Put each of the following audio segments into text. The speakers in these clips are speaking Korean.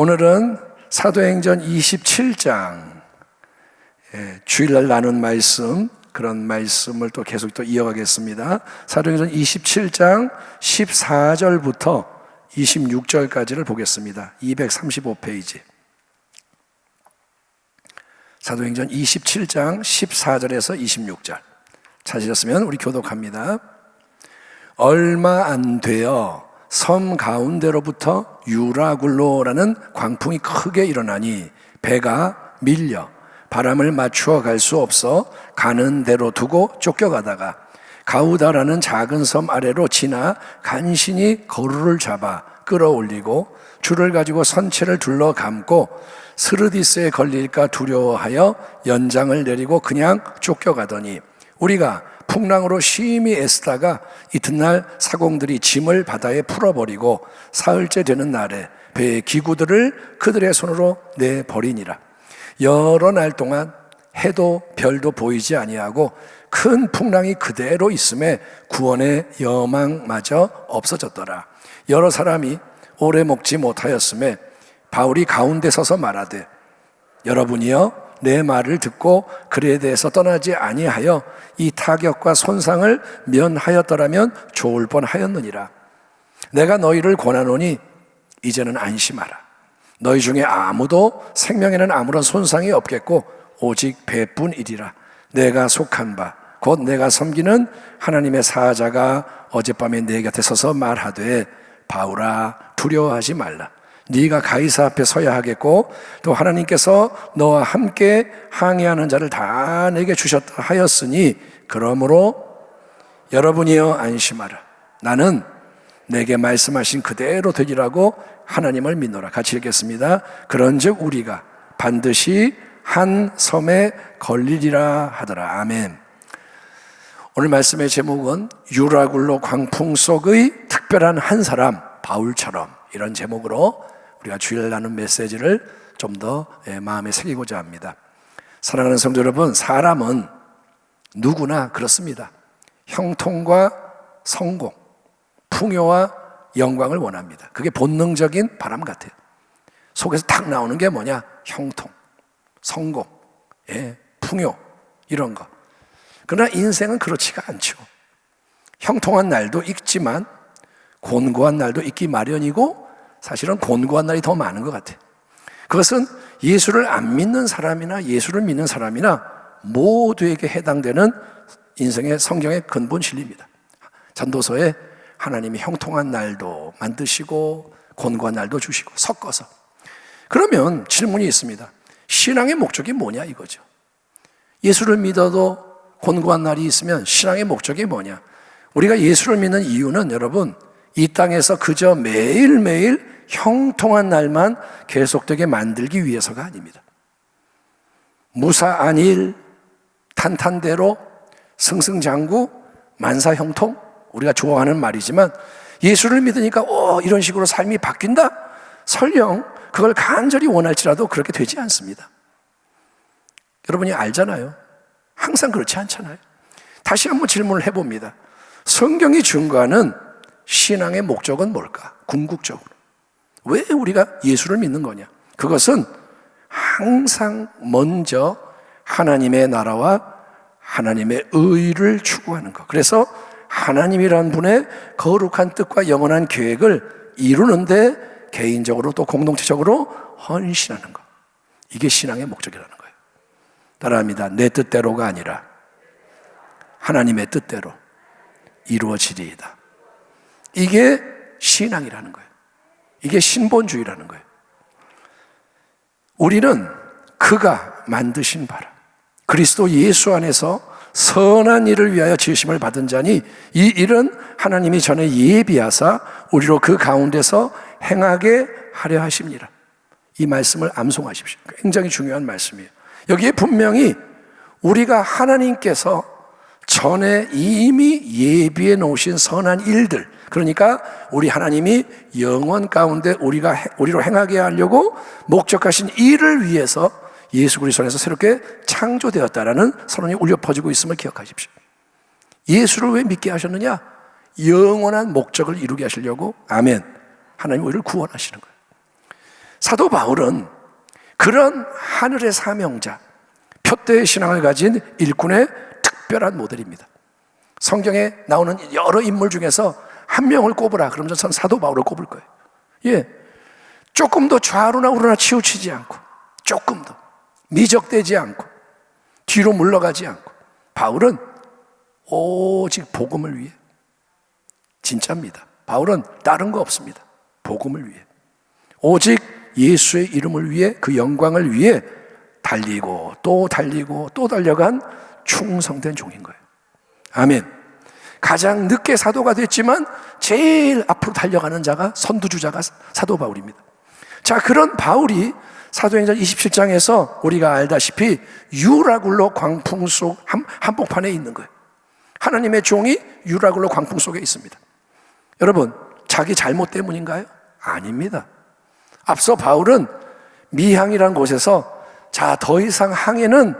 오늘은 사도행전 27장 주일날 나눈 말씀, 그런 말씀을 또 계속 또 이어가겠습니다. 사도행전 27장 14절부터 26절까지를 보겠습니다. 235페이지. 사도행전 27장 14절에서 26절. 찾으셨으면 우리 교독합니다. 얼마 안 되어 섬 가운데로부터 유라굴로라는 광풍이 크게 일어나니 배가 밀려 바람을 맞추어 갈 수 없어 가는 대로 두고 쫓겨가다가 가우다라는 작은 섬 아래로 지나 간신히 거루를 잡아 끌어올리고 줄을 가지고 선체를 둘러 감고 스르디스에 걸릴까 두려워하여 연장을 내리고 그냥 쫓겨가더니 우리가 풍랑으로 심히 애쓰다가 이튿날 사공들이 짐을 바다에 풀어버리고 사흘째 되는 날에 배의 기구들을 그들의 손으로 내버리니라. 여러 날 동안 해도 별도 보이지 아니하고 큰 풍랑이 그대로 있음에 구원의 여망마저 없어졌더라. 여러 사람이 오래 먹지 못하였음에 바울이 가운데 서서 말하되 여러분이여 내 말을 듣고 글에 대해서 떠나지 아니하여 이 타격과 손상을 면하였더라면 좋을 뻔하였느니라. 내가 너희를 권하노니 이제는 안심하라. 너희 중에 아무도 생명에는 아무런 손상이 없겠고 오직 배뿐이리라. 내가 속한 바 곧 내가 섬기는 하나님의 사자가 어젯밤에 내 곁에 서서 말하되 바울아 두려워하지 말라. 네가 가이사 앞에 서야 하겠고 또 하나님께서 너와 함께 항해하는 자를 다 내게 주셨다 하였으니 그러므로 여러분이여 안심하라. 나는 내게 말씀하신 그대로 되리라고 하나님을 믿노라. 같이 읽겠습니다. 그런즉 우리가 반드시 한 섬에 걸리리라 하더라. 아멘. 오늘 말씀의 제목은 유라굴로 광풍 속의 특별한 한 사람 바울처럼, 이런 제목으로 우리가 주일 나눈 메시지를 좀 더 마음에 새기고자 합니다. 사랑하는 성도 여러분, 사람은 누구나 그렇습니다. 형통과 성공, 풍요와 영광을 원합니다. 그게 본능적인 바람 같아요. 속에서 탁 나오는 게 뭐냐? 형통, 성공, 풍요, 이런 거. 그러나 인생은 그렇지가 않죠. 형통한 날도 있지만 곤고한 날도 있기 마련이고 사실은 곤고한 날이 더 많은 것 같아요. 그것은 예수를 안 믿는 사람이나 예수를 믿는 사람이나 모두에게 해당되는 인생의 성경의 근본 진리입니다. 전도서에 하나님이 형통한 날도 만드시고 곤고한 날도 주시고 섞어서. 그러면 질문이 있습니다. 신앙의 목적이 뭐냐 이거죠. 예수를 믿어도 곤고한 날이 있으면 신앙의 목적이 뭐냐? 우리가 예수를 믿는 이유는 여러분, 이 땅에서 그저 매일매일 형통한 날만 계속되게 만들기 위해서가 아닙니다. 무사안일, 탄탄대로, 승승장구, 만사형통, 우리가 좋아하는 말이지만 예수를 믿으니까 이런 식으로 삶이 바뀐다? 설령 그걸 간절히 원할지라도 그렇게 되지 않습니다. 여러분이 알잖아요. 항상 그렇지 않잖아요. 다시 한번 질문을 해봅니다. 성경이 증거하는 신앙의 목적은 뭘까? 궁극적으로 왜 우리가 예수를 믿는 거냐? 그것은 항상 먼저 하나님의 나라와 하나님의 의를 추구하는 것. 그래서 하나님이라는 분의 거룩한 뜻과 영원한 계획을 이루는데 개인적으로 또 공동체적으로 헌신하는 것. 이게 신앙의 목적이라는 거예요. 따라합니다. 내 뜻대로가 아니라 하나님의 뜻대로 이루어지리이다. 이게 신앙이라는 거예요. 이게 신본주의라는 거예요. 우리는 그가 만드신 바라 그리스도 예수 안에서 선한 일을 위하여 지으심을 받은 자니 이 일은 하나님이 전에 예비하사 우리로 그 가운데서 행하게 하려 하십니다. 이 말씀을 암송하십시오. 굉장히 중요한 말씀이에요. 여기에 분명히 우리가 하나님께서 전에 이미 예비해 놓으신 선한 일들, 그러니까 우리 하나님이 영원 가운데 우리로 행하게 하려고 목적하신 일을 위해서 예수 그리스도 안에서 새롭게 창조되었다라는 선언이 울려 퍼지고 있음을 기억하십시오. 예수를 왜 믿게 하셨느냐? 영원한 목적을 이루게 하시려고. 아멘. 하나님 우리를 구원하시는 거예요. 사도 바울은 그런 하늘의 사명자, 표대의 신앙을 가진 일꾼의 특별한 모델입니다. 성경에 나오는 여러 인물 중에서 한 명을 꼽으라 그러면 전 사도 바울을 꼽을 거예요. 예, 조금 더 좌로나 우로나 치우치지 않고, 조금 더 미적대지 않고, 뒤로 물러가지 않고, 바울은 오직 복음을 위해, 진짜입니다. 바울은 다른 거 없습니다. 복음을 위해, 오직 예수의 이름을 위해, 그 영광을 위해 달리고 또 달리고 또 달려간 충성된 종인 거예요. 아멘. 가장 늦게 사도가 됐지만 제일 앞으로 달려가는 자가, 선두주자가 사도 바울입니다. 자, 그런 바울이 사도행전 27장에서 우리가 알다시피 유라굴로 광풍 속 한복판에 있는 거예요. 하나님의 종이 유라굴로 광풍 속에 있습니다. 여러분, 자기 잘못 때문인가요? 아닙니다. 앞서 바울은 미항이라는 곳에서 자, 더 이상 항해는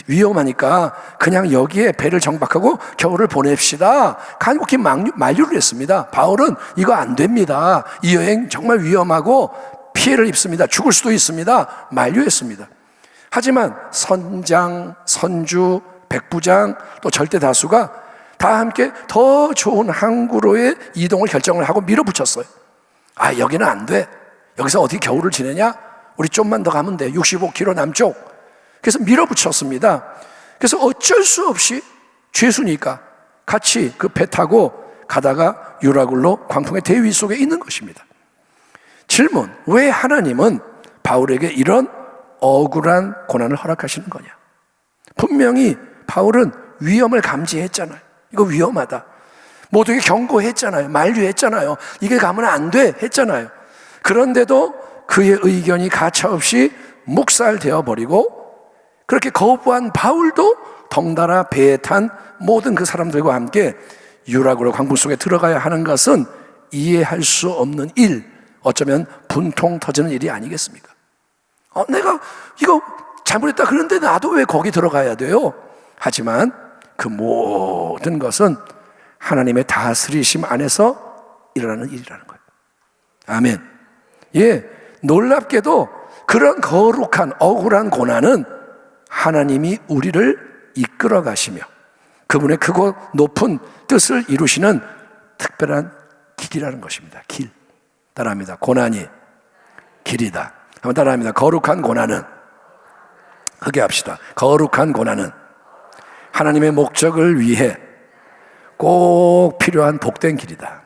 위험하니까 그냥 여기에 배를 정박하고 겨울을 보냅시다, 간곡히 만류를 했습니다. 바울은 이거 안 됩니다, 이 여행 정말 위험하고 피해를 입습니다, 죽을 수도 있습니다, 만류했습니다. 하지만 선장, 선주, 백부장, 또 절대 다수가 다 함께 더 좋은 항구로의 이동을 결정을 하고 밀어붙였어요. 아, 여기는 안 돼, 여기서 어떻게 겨울을 지내냐, 우리 좀만 더 가면 돼, 65km 남쪽. 그래서 밀어붙였습니다. 그래서 어쩔 수 없이 죄수니까 같이 그 배 타고 가다가 유라굴로 광풍의 대위 속에 있는 것입니다. 질문, 왜 하나님은 바울에게 이런 억울한 고난을 허락하시는 거냐? 분명히 바울은 위험을 감지했잖아요. 이거 위험하다, 모두에게 경고했잖아요, 만류했잖아요, 이게 가면 안 돼 했잖아요. 그런데도 그의 의견이 가차없이 묵살되어 버리고, 그렇게 거부한 바울도 덩달아 배에 탄 모든 그 사람들과 함께 유라굴로 광풍 속에 들어가야 하는 것은 이해할 수 없는 일, 어쩌면 분통 터지는 일이 아니겠습니까? 내가 이거 잘못했다 그런데 나도 왜 거기 들어가야 돼요? 하지만 그 모든 것은 하나님의 다스리심 안에서 일어나는 일이라는 거예요. 아멘. 예, 놀랍게도 그런 거룩한 억울한 고난은 하나님이 우리를 이끌어 가시며 그분의 크고 높은 뜻을 이루시는 특별한 길이라는 것입니다. 길. 따라합니다. 고난이 길이다. 한번 따라합니다. 거룩한 고난은, 크게 합시다. 거룩한 고난은 하나님의 목적을 위해 꼭 필요한 복된 길이다.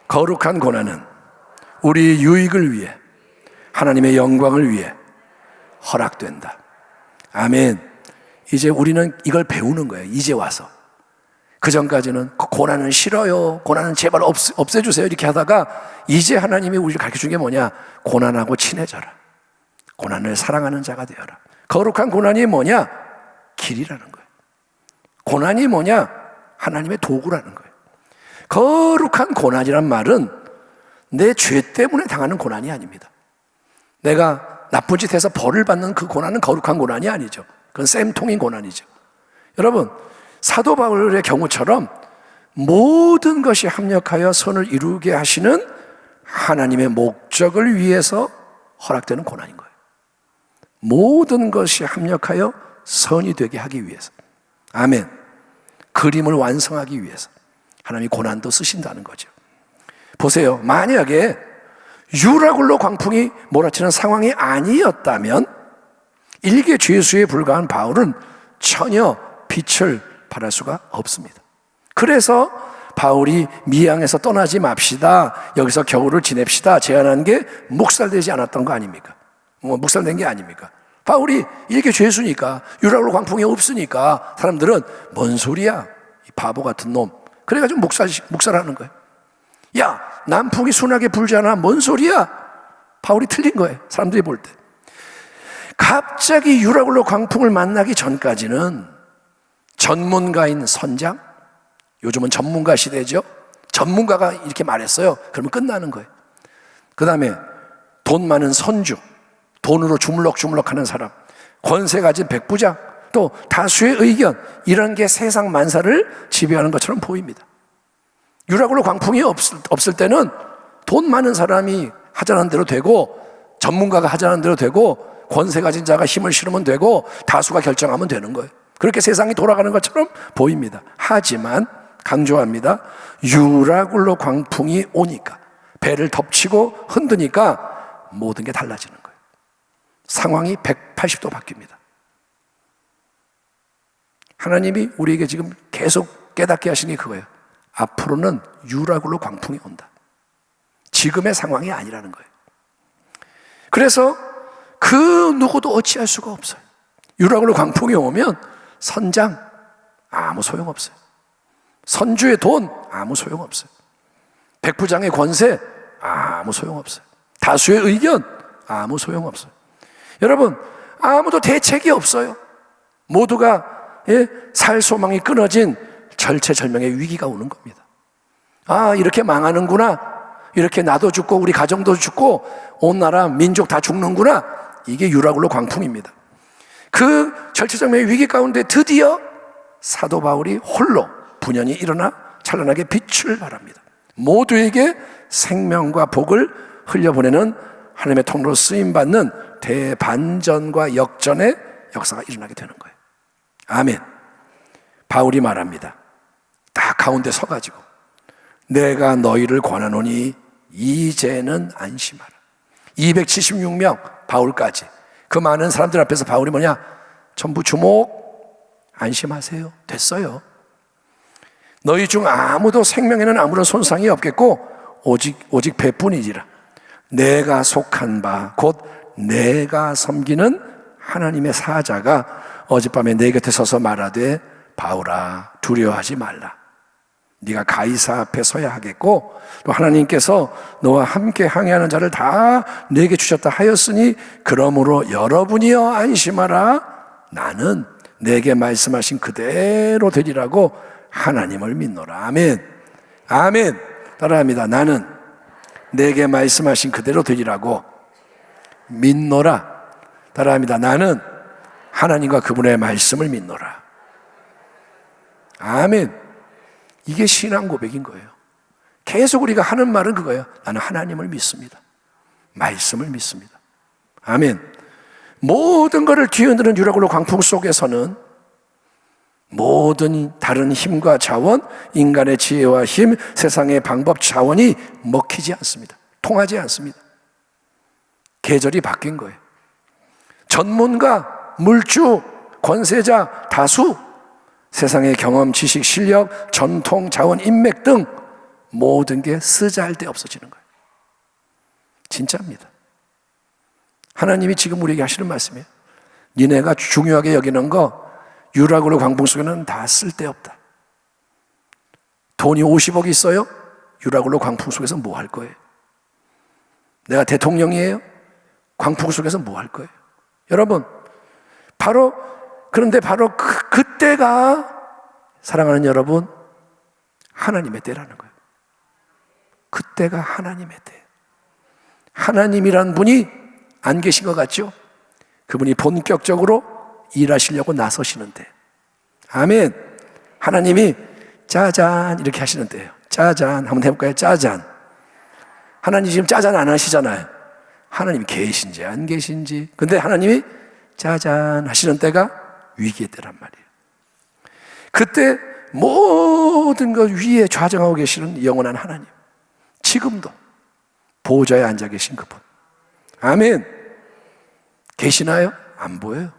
거룩한 고난은 우리 유익을 위해, 하나님의 영광을 위해 허락된다. 아멘. 이제 우리는 이걸 배우는 거예요. 이제 와서. 그 전까지는 고난은 싫어요, 고난은 제발 없애주세요 이렇게 하다가 이제 하나님이 우리를 가르쳐준 게 뭐냐? 고난하고 친해져라, 고난을 사랑하는 자가 되어라. 거룩한 고난이 뭐냐? 길이라는 거예요. 고난이 뭐냐? 하나님의 도구라는 거예요. 거룩한 고난이란 말은 내 죄 때문에 당하는 고난이 아닙니다. 내가 나쁜 짓 해서 벌을 받는 그 고난은 거룩한 고난이 아니죠. 그건 쌤통인 고난이죠. 여러분, 사도 바울의 경우처럼 모든 것이 합력하여 선을 이루게 하시는 하나님의 목적을 위해서 허락되는 고난인 거예요. 모든 것이 합력하여 선이 되게 하기 위해서, 아멘, 그림을 완성하기 위해서 하나님이 고난도 쓰신다는 거죠. 보세요. 만약에 유라굴로 광풍이 몰아치는 상황이 아니었다면 일개 죄수에 불과한 바울은 전혀 빛을 발할 수가 없습니다. 그래서 바울이 미항에서 떠나지 맙시다, 여기서 겨울을 지냅시다 제안한 게 묵살되지 않았던 거 아닙니까? 묵살된 게 아닙니까? 바울이 일개 죄수니까, 유라굴로 광풍이 없으니까 사람들은 뭔 소리야, 이 바보 같은 놈, 그래가지고 묵살하는 거예요. 야, 남풍이 순하게 불잖아, 뭔 소리야? 바울이 틀린 거예요, 사람들이 볼 때. 갑자기 유라굴로 광풍을 만나기 전까지는 전문가인 선장, 요즘은 전문가 시대죠, 전문가가 이렇게 말했어요, 그러면 끝나는 거예요. 그 다음에 돈 많은 선주, 돈으로 주물럭주물럭 하는 사람, 권세 가진 백부장, 또 다수의 의견, 이런 게 세상 만사를 지배하는 것처럼 보입니다. 유라굴로 광풍이 없을 때는 돈 많은 사람이 하자는 대로 되고 전문가가 하자는 대로 되고 권세 가진 자가 힘을 실으면 되고 다수가 결정하면 되는 거예요. 그렇게 세상이 돌아가는 것처럼 보입니다. 하지만 강조합니다. 유라굴로 광풍이 오니까, 배를 덮치고 흔드니까 모든 게 달라지는 거예요. 상황이 180도 바뀝니다. 하나님이 우리에게 지금 계속 깨닫게 하시는 게 그거예요. 앞으로는 유라굴로 광풍이 온다. 지금의 상황이 아니라는 거예요. 그래서 그 누구도 어찌할 수가 없어요. 유라굴로 광풍이 오면 선장 아무 소용없어요. 선주의 돈 아무 소용없어요. 백부장의 권세 아무 소용없어요. 다수의 의견 아무 소용없어요. 여러분, 아무도 대책이 없어요. 모두가 살 소망이 끊어진 절체절명의 위기가 오는 겁니다. 아, 이렇게 망하는구나, 이렇게 나도 죽고 우리 가정도 죽고 온 나라 민족 다 죽는구나. 이게 유라굴로 광풍입니다. 그 절체절명의 위기 가운데 드디어 사도 바울이 홀로 분연히 일어나 찬란하게 빛을 발합니다. 모두에게 생명과 복을 흘려보내는 하나님의 통로로 쓰임받는 대반전과 역전의 역사가 일어나게 되는 거예요. 아멘. 바울이 말합니다. 딱 가운데 서가지고 내가 너희를 권하노니 이제는 안심하라. 276명 바울까지 그 많은 사람들 앞에서 바울이 뭐냐? 전부 주목, 안심하세요. 됐어요. 너희 중 아무도 생명에는 아무런 손상이 없겠고 오직 배뿐이지라. 내가 속한 바 곧 내가 섬기는 하나님의 사자가 어젯밤에 내 곁에 서서 말하되 바울아 두려워하지 말라. 네가 가이사 앞에 서야 하겠고 또 하나님께서 너와 함께 항해하는 자를 다 내게 주셨다 하였으니 그러므로 여러분이여 안심하라. 나는 내게 말씀하신 그대로 되리라고 하나님을 믿노라. 아멘. 아멘. 따라합니다. 나는 내게 말씀하신 그대로 되리라고 믿노라. 따라합니다. 나는 하나님과 그분의 말씀을 믿노라. 아멘. 이게 신앙 고백인 거예요. 계속 우리가 하는 말은 그거예요. 나는 하나님을 믿습니다. 말씀을 믿습니다. 아멘. 모든 것을 뒤흔드는 유라굴로 광풍 속에서는 모든 다른 힘과 자원, 인간의 지혜와 힘, 세상의 방법, 자원이 먹히지 않습니다. 통하지 않습니다. 계절이 바뀐 거예요. 전문가, 물주, 권세자, 다수, 세상의 경험, 지식, 실력, 전통, 자원, 인맥 등 모든 게 쓰잘데 없어지는 거예요. 진짜입니다. 하나님이 지금 우리에게 하시는 말씀이에요. 니네가 중요하게 여기는 거 유라굴로 광풍 속에는 다 쓸데없다. 돈이 50억 있어요? 유라굴로 광풍 속에서 뭐 할 거예요? 내가 대통령이에요? 광풍 속에서 뭐 할 거예요? 여러분, 그런데 바로 그때가 사랑하는 여러분 하나님의 때라는 거예요. 그때가 하나님의 때. 하나님이란 분이 안 계신 것 같죠? 그분이 본격적으로 일하시려고 나서시는데, 아멘. 하나님이 짜잔 이렇게 하시는 때예요. 짜잔 한번 해볼까요? 짜잔. 하나님 지금 짜잔 안 하시잖아요. 하나님이 계신지 안 계신지. 근데 하나님이 짜잔 하시는 때가 위기의 때란 말이에요. 그때 모든 것 위에 좌정하고 계시는 영원한 하나님, 지금도 보좌에 앉아 계신 그분, 아멘. 계시나요? 안 보여요.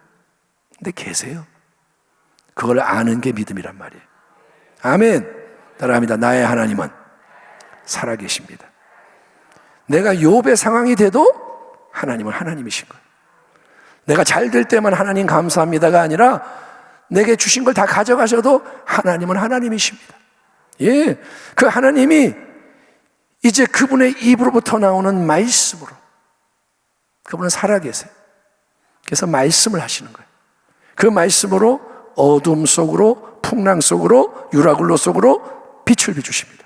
근데 계세요. 그걸 아는 게 믿음이란 말이에요. 아멘. 따라합니다. 나의 하나님은 살아계십니다. 내가 욥의 상황이 돼도 하나님은 하나님이신 거예요. 내가 잘 될 때만 하나님 감사합니다가 아니라 내게 주신 걸 다 가져가셔도 하나님은 하나님이십니다. 예, 그 하나님이 이제 그분의 입으로부터 나오는 말씀으로, 그분은 살아계세요. 그래서 말씀을 하시는 거예요. 그 말씀으로 어둠 속으로, 풍랑 속으로, 유라굴로 속으로 빛을 비추십니다.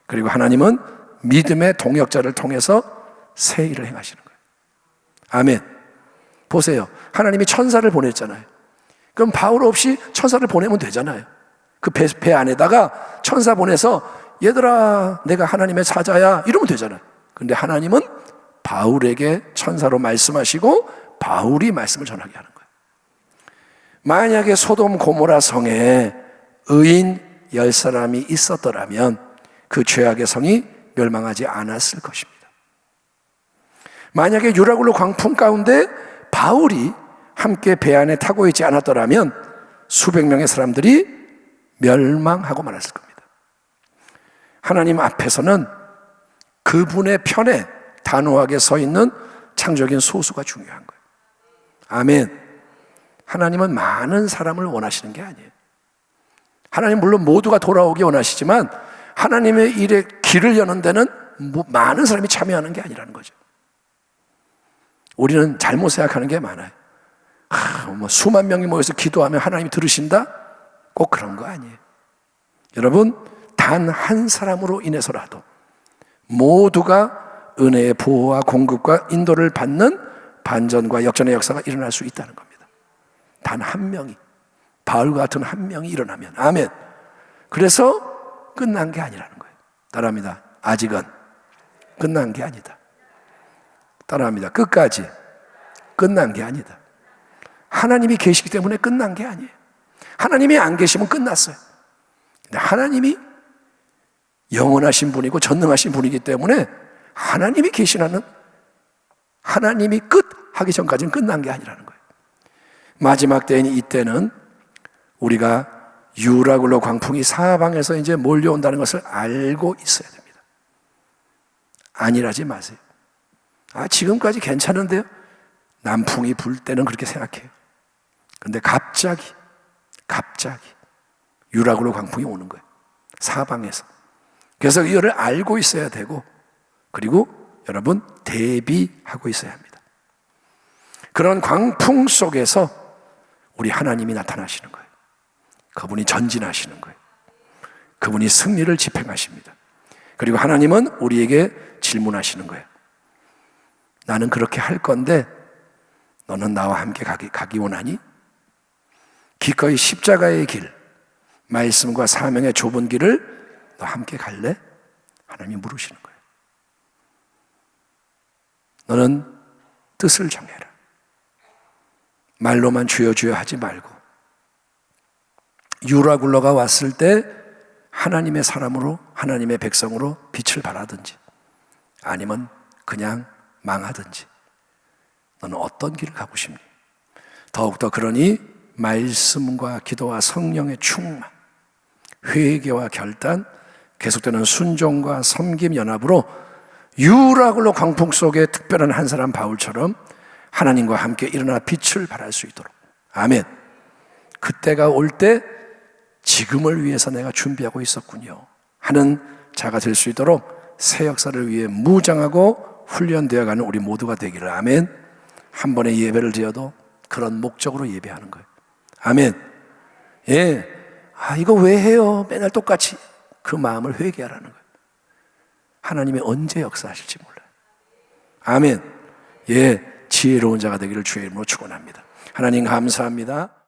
그리고 하나님은 믿음의 동역자를 통해서 새 일을 행하시는 거예요. 아멘. 보세요. 하나님이 천사를 보냈잖아요. 그럼 바울 없이 천사를 보내면 되잖아요. 그 배 안에다가 천사 보내서 얘들아 내가 하나님의 사자야 이러면 되잖아요. 그런데 하나님은 바울에게 천사로 말씀하시고 바울이 말씀을 전하게 하는 거예요. 만약에 소돔 고모라 성에 의인 10사람이 있었더라면 그 죄악의 성이 멸망하지 않았을 것입니다. 만약에 유라굴로 광풍 가운데 바울이 함께 배 안에 타고 있지 않았더라면 수백 명의 사람들이 멸망하고 말았을 겁니다. 하나님 앞에서는 그분의 편에 단호하게 서 있는 창조적인 소수가 중요한 거예요. 아멘. 하나님은 많은 사람을 원하시는 게 아니에요. 하나님 물론 모두가 돌아오기 원하시지만 하나님의 일에 길을 여는 데는 많은 사람이 참여하는 게 아니라는 거죠. 우리는 잘못 생각하는 게 많아요. 수만 명이 모여서 기도하면 하나님이 들으신다? 꼭 그런 거 아니에요. 여러분, 단 한 사람으로 인해서라도 모두가 은혜의 보호와 공급과 인도를 받는 반전과 역전의 역사가 일어날 수 있다는 겁니다. 단 한 명이, 바울과 같은 한 명이 일어나면. 아멘. 그래서 끝난 게 아니라는 거예요. 따라합니다. 아직은 끝난 게 아니다. 따라합니다. 끝까지 끝난 게 아니다. 하나님이 계시기 때문에 끝난 게 아니에요. 하나님이 안 계시면 끝났어요. 근데 하나님이 영원하신 분이고 전능하신 분이기 때문에 하나님이 계시라는, 하나님이 끝 하기 전까지는 끝난 게 아니라는 거예요. 마지막 때인 이때는 우리가 유라굴로 광풍이 사방에서 이제 몰려온다는 것을 알고 있어야 됩니다. 안일하지 마세요. 지금까지 괜찮은데요? 남풍이 불 때는 그렇게 생각해요. 근데 갑자기 유라굴로 광풍이 오는 거예요. 사방에서. 그래서 이거를 알고 있어야 되고, 그리고 여러분 대비하고 있어야 합니다. 그런 광풍 속에서 우리 하나님이 나타나시는 거예요. 그분이 전진하시는 거예요. 그분이 승리를 집행하십니다. 그리고 하나님은 우리에게 질문하시는 거예요. 나는 그렇게 할 건데 너는 나와 함께 가기 원하니? 기꺼이 십자가의 길, 말씀과 사명의 좁은 길을 너 함께 갈래? 하나님이 물으시는 거예요. 너는 뜻을 정해라. 말로만 주여 주여 하지 말고 유라굴로가 왔을 때 하나님의 사람으로, 하나님의 백성으로 빛을 발하든지 아니면 그냥 망하든지 너는 어떤 길을 가고 싶니? 더욱더 그러니 말씀과 기도와 성령의 충만, 회개와 결단, 계속되는 순종과 섬김 연합으로 유라굴로 광풍 속에 특별한 한 사람 바울처럼 하나님과 함께 일어나 빛을 발할 수 있도록. 아멘. 그때가 올 때 지금을 위해서 내가 준비하고 있었군요 하는 자가 될 수 있도록 새 역사를 위해 무장하고 훈련되어가는 우리 모두가 되기를. 아멘. 한 번의 예배를 드려도 그런 목적으로 예배하는 거예요. 아멘. 예. 이거 왜 해요? 맨날 똑같이. 그 마음을 회개하라는 거예요. 하나님이 언제 역사하실지 몰라요. 아멘. 예. 지혜로운 자가 되기를 주의 이름으로 축원합니다. 하나님 감사합니다.